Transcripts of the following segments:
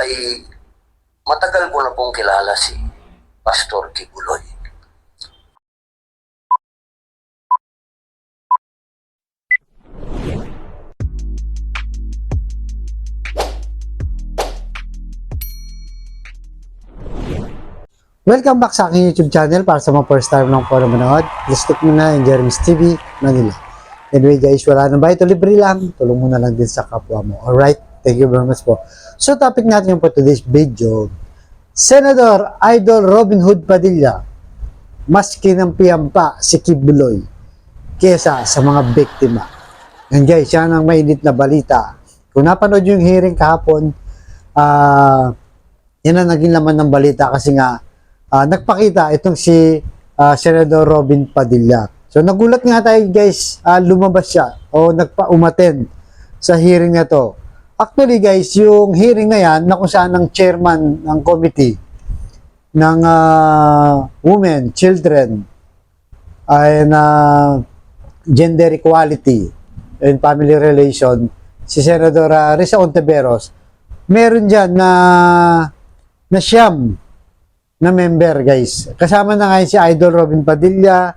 ay matagal ko na pong kilala si Pastor Kibuloy. Welcome back sa aking YouTube channel. Para sa mga first time lang po na manood, please click mo na yung Jeremy's TV Manila. Anyway guys, wala na ba ito? Libre lang. Tulong mo na lang din sa kapwa mo. Alright? Thank you very much po. So topic natin po today's video, Senador Idol Robin Hood Padilla, mas kinampihan pa si Kibuloy kesa sa mga biktima. Yan guys, yan ang mainit na balita. Kung napanood yung hearing kahapon, yan ang naging laman ng balita kasi nga nagpakita itong si Senador Robin Padilla. So nagulat nga tayo guys, lumabas siya o umattend sa hearing na to. Actually guys, yung hearing na yan na kung saan ang chairman ng committee ng women, children, and gender equality and family relation, si Senador Risa Ontiveros, meron dyan na siyam na member guys. Kasama na ngayon si Idol Robin Padilla,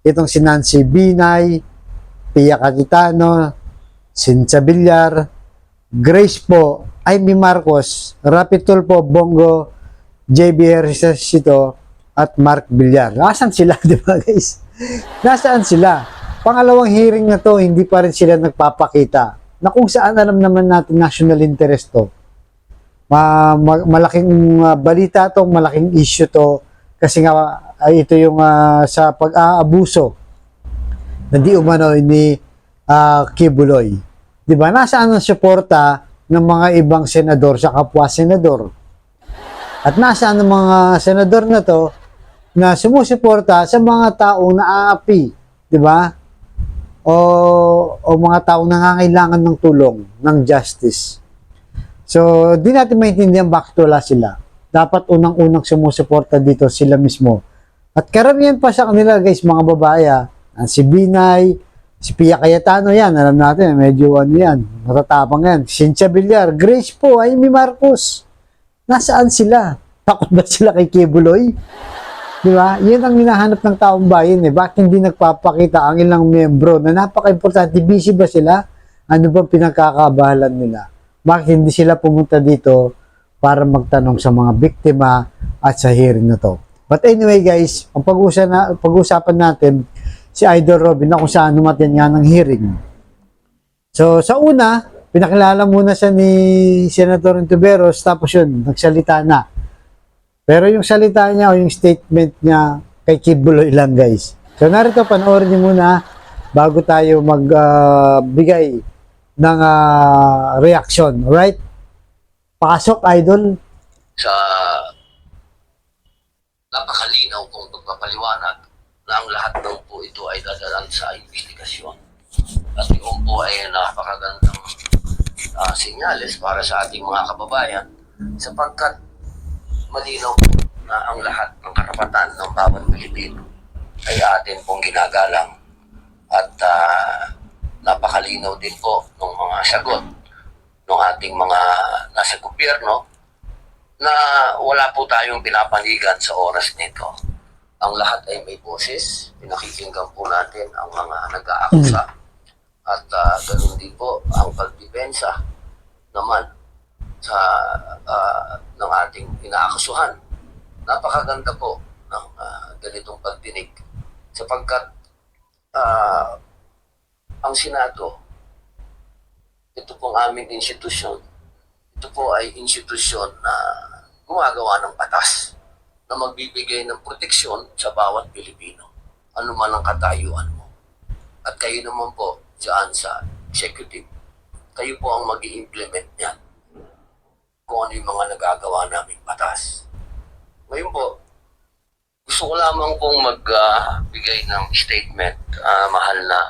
itong si Nancy Binay, Pia Cayetano, Cynthia Villar, Grace po, Amy Marcos, Rapi Tulfo, Bongo, JB Ejercito, at Mark Villar. Nasaan sila, di ba guys? Nasaan sila? Pangalawang hearing na to, hindi pa rin sila nagpapakita. Na kung saan alam naman natin national interest to. Malaking balita to, malaking issue to kasi nga ito yung sa pag-aabuso na di umano ni Kibuloy. 'Di ba? Nasaan ang suporta ng mga ibang senador sa kapwa senador? At nasaan ang mga senador na to na sumusuporta sa mga taong naaapi, 'di ba? O mga taong nangangailangan ng tulong, ng justice. So, di natin maintindihan bakit wala sila. Dapat unang-unang sumusuporta dito sila mismo. At karamihan pa sa kanila guys, mga babae, si Binay, si Pia Cayetano yan, alam natin, medyo ano yan, matatapang yan. Cynthia Villar, Grace po, Amy Marcos. Nasaan sila? Takot ba sila kay Kibuloy? Di ba? Yan ang hinahanap ng taong bayan eh. Bakit hindi nagpapakita ang ilang membro na napaka-importante? Busy ba sila? Ano ba pinagkakabahalan nila? Bakit hindi sila pumunta dito para magtanong sa mga biktima at sa hearing na to? But anyway guys, ang pag-uusapan natin si Idol Robin na kung saan umattend nga ng hearing. So sa una, pinakilala muna siya ni Senator Ontiveros, tapos yun, nagsalita na. Pero yung salita niya o yung statement niya kay Kibuloy lang guys. So narito, panoorin niyo muna bago tayo magbigay ng reaction, right? Pasok, Idol. Sa napakalinaw kong pagpapaliwanag na ang lahat ng po ito ay dadalan sa investigasyon. At yung po ay napakagandang senyales para sa ating mga kababayan sapagkat malinaw po na ang lahat ng karapatan ng bawat Pilipino ay atin pong ginagalang at napakalinaw din po ng mga sagot ng ating mga nasa gobyerno na wala po tayong pinapanigan sa oras nito. Ang lahat ay may boses, pinakikinggan po natin ang mga nag-aakusa at ganun din po ang pagdepensa naman sa ng ating inaakusuhan. Napakaganda po ng ganitong pagdinig sapagkat ang Senado, ito pong aming institusyon, ito po ay institusyon na gumagawa ng batas na magbibigay ng proteksyon sa bawat Pilipino, ano man ang katayuan mo. At kayo naman po dyan sa executive, kayo po ang mag-i-implement niyan kung ano yung mga nagagawa naming batas. Ngayon po, gusto ko lamang pong magbigay ng statement, mahal na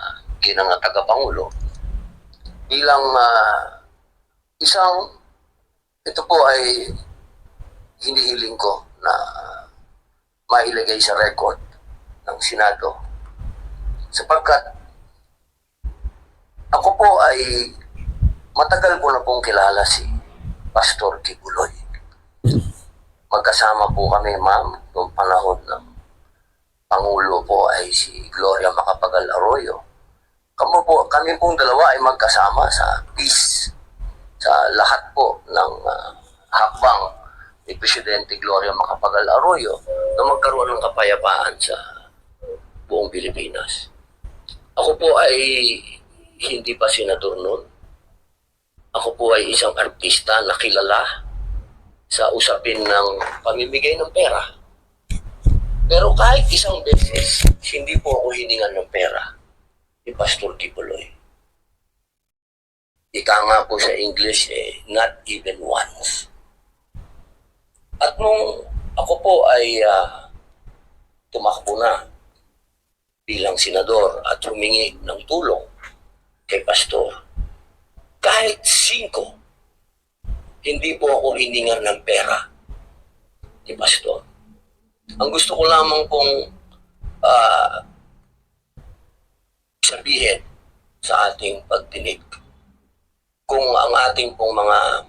ginang tagapangulo, bilang ito po ay hinihiling ko na mailagay sa record ng Senado sapagkat ako po ay matagal ko na pong kilala si Pastor Kibuloy. magkasama po kami, ma'am, noong panahon ng Pangulo po ay si Gloria Macapagal Arroyo. Kami pong dalawa ay magkasama sa peace, sa lahat po ng hakbang ni Presidente Gloria Macapagal Arroyo na magkaroon ng kapayapaan sa buong Pilipinas. Ako po ay hindi pa senador noon. Ako po ay isang artista na kilala sa usapin ng pamimigay ng pera. Pero kahit isang beses, hindi po ako hiningan ng pera ni Pastor Kibuloy. Ika nga po sa English, not even once. At nung ako po ay tumakbo na bilang senador at humingi ng tulong kay Pastor, kahit 5, hindi po ako hiningan ng pera ni Pastor. Ang gusto ko lamang pong sabihin sa ating pagdinig, kung ang ating pong mga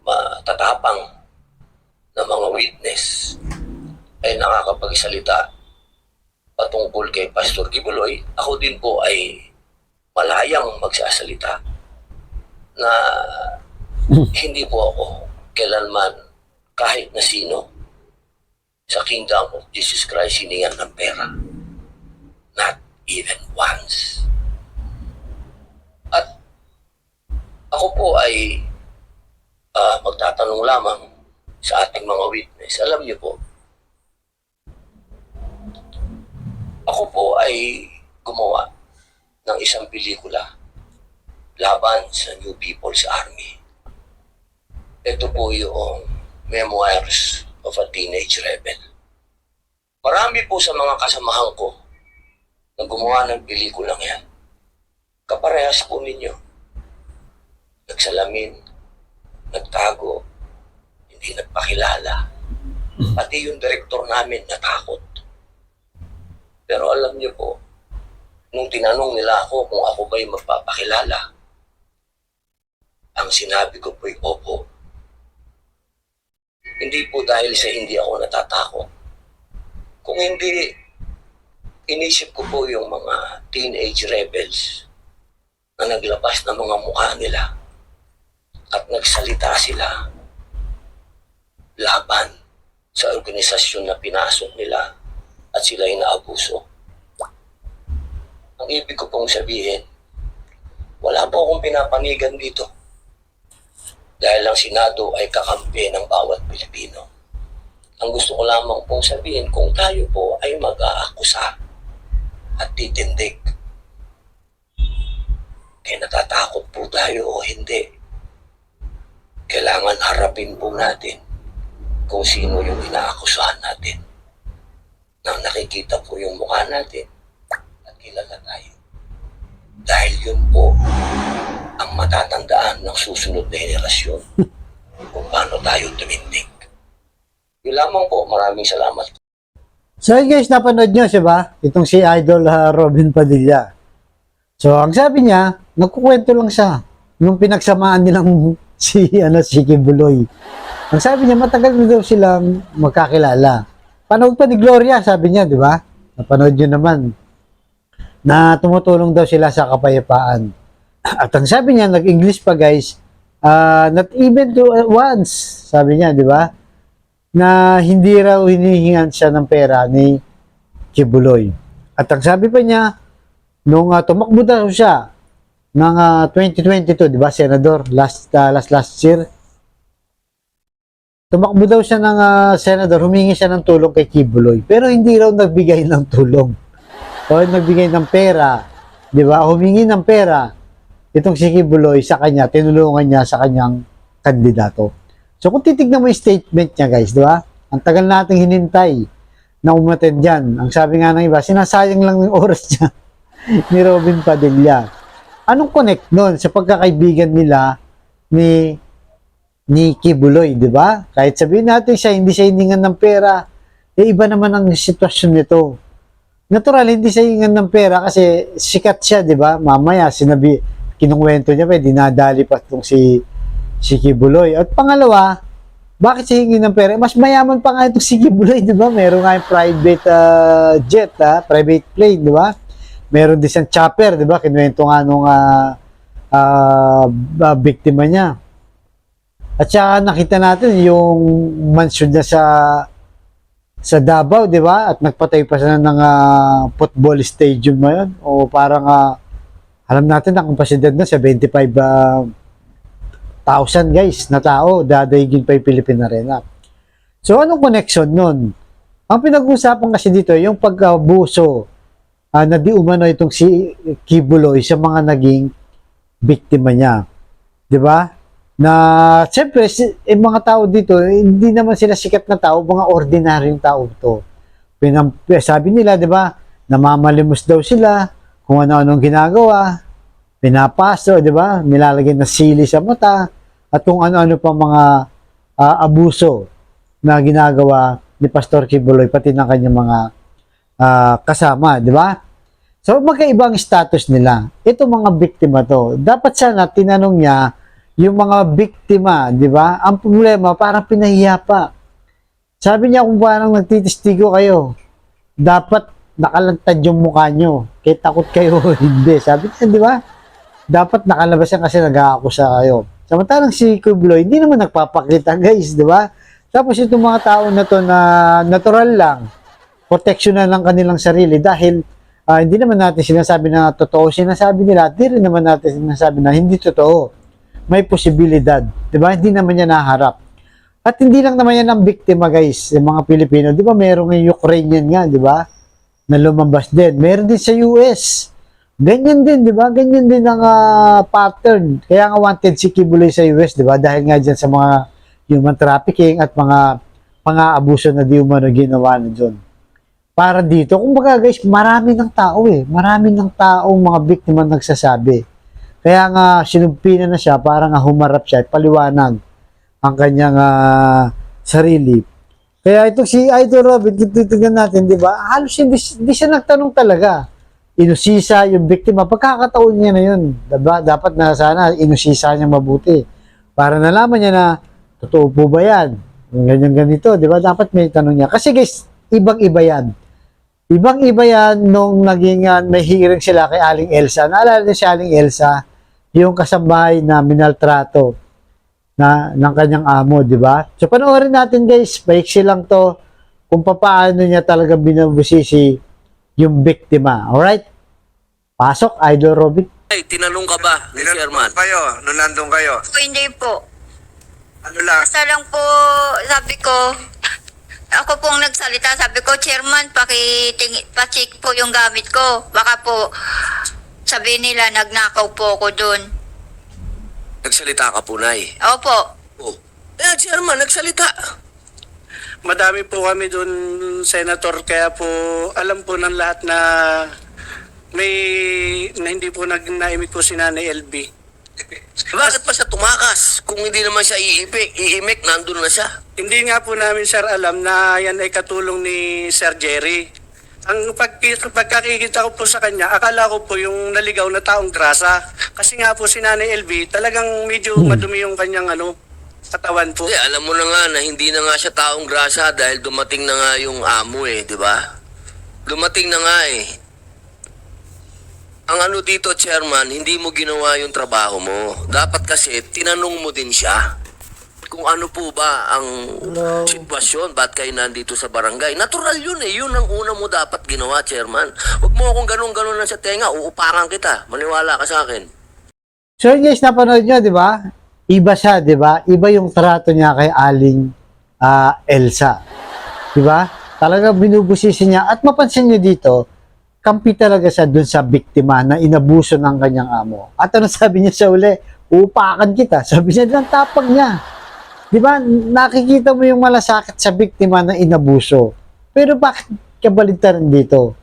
matatapang na mga witness ay nakakapagsalita patungkol kay Pastor Kibuloy, ako din po ay malayang magsasalita na hindi po ako kailanman kahit na sino sa Kingdom of Jesus Christ hiningan ng pera. Not even once. At ako po ay magtatanong lamang sa ating mga witness. Alam niyo po, ako po ay gumawa ng isang pelikula laban sa New People's Army. Ito po yung Memoirs of a Teenage Rebel. Marami po sa mga kasamahan ko na gumawa ng pelikulang yan. Kaparehas po ninyo. Nagsalamin, nagtago, hindi nagpakilala. Pati yung direktor namin natakot. Pero alam niyo po, nung tinanong nila ako kung ako ba'y magpapakilala, ang sinabi ko po'y opo. Hindi po dahil sa hindi ako natatakot. Kung hindi, inisip ko po yung mga teenage rebels na naglabas ng mga mukha nila at nagsalita sila laban sa organisasyon na pinasok nila at sila ay naabuso. Ang ibig ko pong sabihin, wala po akong pinapanigan dito. Dahil ang Senado ay kakampi ng bawat Pilipino. Ang gusto ko lamang pong sabihin, kung tayo po ay mag-aakusa at titindig, kaya natatakot po tayo o hindi, kailangan harapin po natin kung sino yung inaakusahan natin. Nang nakikita po yung mukha natin at kilala tayo. Dahil yun po ang matatandaan ng susunod na henerasyon kung paano tayo tumindig. Yun lamang po. Maraming salamat. So guys, napanood nyo siya, itong si Idol Robin Padilla. So ang sabi niya, nagkukwento lang siya nung pinagsamaan nilang si Kibuloy. Ang sabi niya, matagal na daw silang magkakilala. Panood pa ni Gloria, sabi niya, di ba? Napanood nyo naman na tumutulong daw sila sa kapayapaan. At ang sabi niya, nag-English pa guys, not even once, sabi niya, di ba? Na hindi raw hinihingan siya ng pera ni Kibuloy. At ang sabi pa niya, nung tumakbo daw siya ng 2022, di ba, Senador, last year, tumakbo daw siya ng Senador, humingi siya ng tulong kay Kibuloy. Pero hindi raw nagbigay ng tulong. O nagbigay ng pera, di ba? Humingi ng pera itong si Kibuloy sa kanya, tinulungan niya sa kanyang kandidato. So kung titignan mo yung statement niya guys, di ba? Ang tagal nating hinintay na umattend dyan. Ang sabi nga ng iba, sinasayang lang ng oras niya ni Robin Padilla. Anong connect nun sa pagkakaibigan nila ni Kibuloy, di ba? Kahit sabihin natin siya, hindi siya hiningan ng pera, iba naman ang sitwasyon nito. Natural, hindi siya hiningan ng pera kasi sikat siya, di ba? Mamaya, kinungwento niya pa, dinadali pa itong si Kibuloy. At pangalawa, Bakit siya hingi ng pera? Mas mayaman pa nga itong si Kibuloy, di ba? Meron nga yung private jet, private plane, di ba? Meron din siyang chopper, di ba? Kinuwento nga nung biktima niya. At saka nakita natin yung mansion niya sa Davao, di ba? At nagpatay pa siya ng football stadium ngayon. O parang alam natin ang kapasidad na 75,000 guys na tao, dadaigin pa yung Philippine Arena. So anong connection nun? Ang pinag-uusapan kasi dito yung pag-abuso na di umano itong si Kibuloy sa mga naging biktima niya. 'Di ba? Na siyempre yung mga tao dito, hindi naman sila sikat na tao, mga ordinaryong tao to. Sabi nila, 'di ba? Namamalimos daw sila kung ano-anong ginagawa, pinapaso, 'di ba? Nilalagyan ng sili sa mata at kung ano-ano pa mga abuso na ginagawa ni Pastor Kibuloy pati ng kanyang mga kasama, di ba? So, magkaibang status nila. Ito mga biktima to. Dapat sana tinanong niya yung mga biktima, di ba? Ang problema, parang pinahiya pa. Sabi niya kung parang nagtitistigo kayo, dapat nakalantad yung mukha nyo. Kaya takot kayo, hindi. Sabi niya, di ba? Dapat nakalabas yan kasi nag-aakusa kayo. Samantalang si Kibuloy, hindi naman nagpapakita, guys, di ba? Tapos itong mga tao na to na natural lang, protection na lang kanilang sarili dahil hindi naman natin sinasabi na totoo sinasabi nila, di rin naman natin sinasabi na hindi totoo. May posibilidad, di ba? Hindi naman yan naharap. At hindi lang naman yan ang biktima, guys, yung mga Pilipino. Di ba meron ng Ukrainian nga, di ba? Na lumabas din. Meron din sa US. Ganyan din, di ba? Ganyan din ang pattern. Kaya nga wanted si Kibuloy sa US, di ba? Dahil nga dyan sa mga human trafficking at mga pang-aabuso na di umano ginawa na dyan. Para dito, kumbaga guys, marami ng tao Marami ng taong mga biktima nagsasabi. Kaya nga, sinumpinan na siya para nga humarap siya at paliwanag ang kanyang sarili. Kaya itong si Idol Robin, titignan natin, di ba? Halos hindi siya nagtanong talaga. Inusisa yung biktima. Pagkakataon niya na yun. Diba? Dapat na sana inusisa niya mabuti. Para nalaman niya na totoo po ba yan? Ganyan ganito, di ba? Dapat may tanong niya. Kasi guys, ibang-iba yan. Ibang-iba yan nung naging may hearing sila kay Aling Elsa. Naalala niyo si Aling Elsa, yung kasambahay na minaltrato ng kanyang amo, di ba? So panoorin natin guys, paiksi lang to kung paano niya talaga binabusisi yung biktima. Alright? Pasok, Idol Robin. Ay, tinanong ka ba ni Chairman? Kayo, nung nandun kayo. Po, hindi po. Ano lang? Basta lang po, sabi ko, ako pong nagsalita, sabi ko, Chairman, pa-check po yung gamit ko. Baka po, sabi nila, nagnakaw po ako dun. Nagsalita ka po, Nay. Opo. Oh. Eh, Chairman, nagsalita. Madami po kami doon, Senator, kaya po alam po ng lahat na hindi po naimik po si Nanay LB. Bakit pa siya tumakas? Kung hindi naman siya iimik, nandun na siya. Hindi nga po namin, sir, alam na yan ay katulong ni Sir Jerry. Ang pagkakikita ko po sa kanya, akala ko po yung naligaw na taong grasa. Kasi nga po si Nanay LB, talagang medyo madumi yung kanyang katawan po. Hindi, alam mo na nga na hindi na nga siya taong grasa dahil dumating na nga yung amo di ba? Dumating na nga Ang dito, Chairman, hindi mo ginawa yung trabaho mo. Dapat kasi, tinanong mo din siya kung ano po ba ang sitwasyon, ba't kayo nandito sa barangay. Natural yun yun ang una mo dapat ginawa, Chairman. Huwag mo akong ganun-ganun lang sa tenga, uupakan kita. Maniwala ka sa akin. So guys, napanood nyo, di ba? Iba siya, di ba? Iba yung trato niya kay Aling Elsa. Di ba? Talaga binubusisi niya. At mapansin nyo dito, kampi talaga siya dun sa biktima na inabuso ng kanyang amo. At ano sabi niya sa uli? Uupakan kita. Sabi niya, ang tapang niya. Di ba? Nakikita mo yung malasakit sa biktima na inabuso. Pero bakit kabaligtaran dito?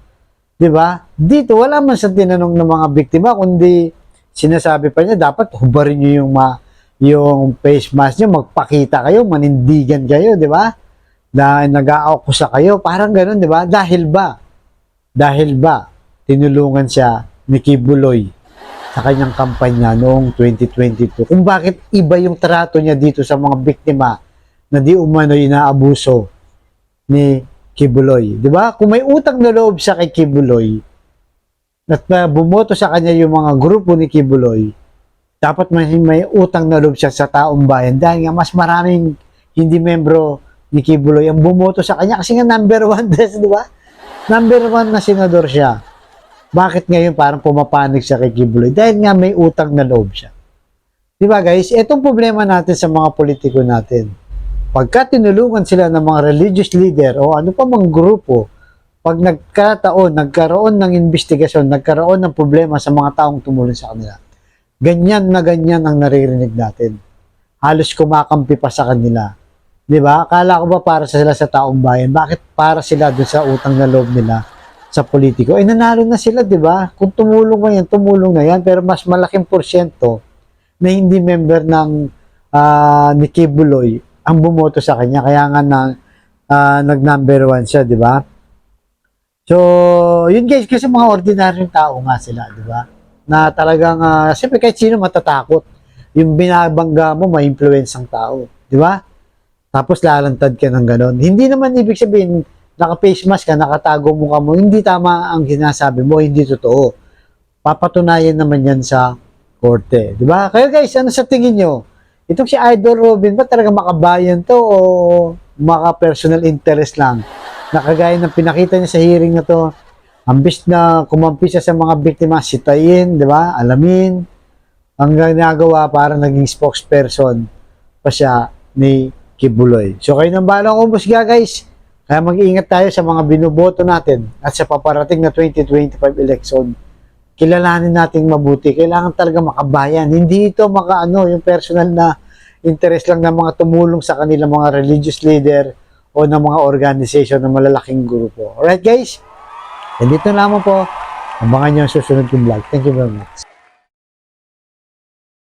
Di ba? Dito, wala man sa tinanong ng mga biktima, kundi sinasabi pa niya, dapat hubarin niyo yung face mask niyo, magpakita kayo, manindigan kayo, di ba? Na nag-aakusa kayo, parang ganun, di ba? Dahil ba tinulungan siya ni Kibuloy sa kanyang kampanya noong 2022? Kung bakit iba yung trato niya dito sa mga biktima na na di umano inaabuso ni Kibuloy. Di ba? Kung may utang na loob siya kay Kibuloy, at bumoto sa kanya yung mga grupo ni Kibuloy, dapat may utang na loob siya sa taong bayan dahil nga mas maraming hindi membro ni Kibuloy ang bumoto sa kanya kasi nga number 1 di ba? Number 1 na senador siya. Bakit ngayon parang pumapanig siya kay Kibuloy? Dahil nga may utang na loob siya. Di ba guys? Itong problema natin sa mga politiko natin. Pagka tinulungan sila ng mga religious leader o ano pa mang grupo, pag nagkaroon ng investigasyon, nagkaroon ng problema sa mga taong tumulong sa kanila, ganyan na ganyan ang naririnig natin. Halos kumakampi pa sa kanila. Di ba? Akala ko ba para sila sa taong bayan? Bakit para sila dun sa utang na loob nila sa politiko? Eh, nanalo na sila, di ba? Kung tumulong mo yan, tumulong na yan. Pero mas malaking porsyento na hindi member ng ni Kibuloy ang bumoto sa kanya. Kaya nga nag-number 1 siya, di ba? So, yun guys, kasi mga ordinaryong tao nga sila, di ba? Na talagang, siyempre kahit sino matatakot. Yung binabangga mo, ma-influence ang tao, di ba? Tapos lalantad ka ng ganon. Hindi naman ibig sabihin, naka-face mask ka, nakatago mo ka mo, hindi tama ang sinasabi mo, hindi totoo. Papatunayan naman yan sa korte, di ba? Kaya guys, ano sa tingin nyo? Itong si Idol Robin, ba talaga makabayan to o maka-personal interest lang? Nakagaya ng pinakita niya sa hearing na to, ambis na kumampi siya sa mga biktima, sitayin, di ba? Alamin. Ang ginagawa para naging spokesperson pa siya ni Kibuloy. So kayo nang balang umusga guys. Kaya mag-iingat tayo sa mga binoboto natin at sa paparating na 2025 election. Kilalanin natin mabuti. Kailangan talaga makabayan. Hindi ito yung personal na interest lang ng mga tumulong sa kanila mga religious leader o ng mga organization ng malalaking grupo. Alright guys? Nandito lamang po. Abangan nyo ang susunod kong vlog. Thank you very much.